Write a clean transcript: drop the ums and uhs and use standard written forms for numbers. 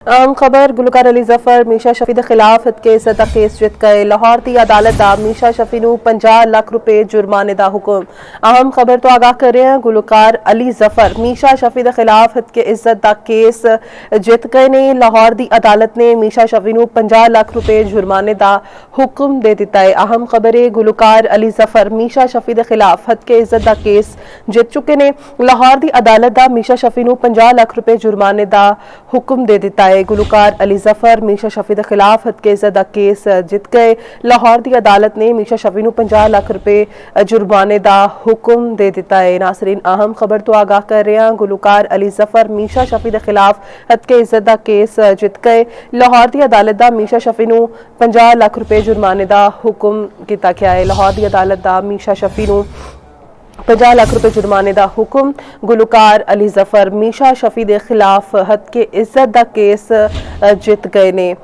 आम खबर गुलकार अली जफर मीशा शफी के खिलाफ हत्या इज्जत का केस जित गए। लाहौर की अदालत का मीशा शफी नूं 50 लाख रुपए जुर्माने का हुक्म। अहम खबर तो आगाह कर रहे हैं। गुलकार अली जफर मीशा शफी के खिलाफ हत्या इज्जत का केस जित गए ने। लाहौर की अदालत ने मीशा शफी नूं 50 लाख रुपए जुर्माने का हुक्म दे दिता है। अहम खबर है गुलकार अली जफर मीशा शफी के खिलाफ हत्या इज्जत का केस जित चुके ने। लाहौर की अदालत का मीशा शफी नूं 50 लाख रुपए जुर्माने का हुक्म दे दिता है। गुलकार अली जफर मीशा शफी के खिलाफ हत्या इज्जत का केस जित गए। लाहौर की अदालत ने मीशा शफी नूं 50 लाख रुपए जुर्माने का हुक्म दे दिता है। नासरीन अहम खबर तो आगाह कर रहे हैं। गुलकार अली जफर मीशा शफी के खिलाफ हत्या इज्जत का केस जित गए। लाहौर की अदालत का मीशा शफी नूं 50 लाख रुपए जुर्माने का हुक्म किया गया है। लाहौर की अदालत का मीशा शफी नूं 50 लाख रुपए जुर्माने का हुक्म। गुलकार अली जफर मीशा शफी के खिलाफ हत्या इज्जत का केस जित गए ने।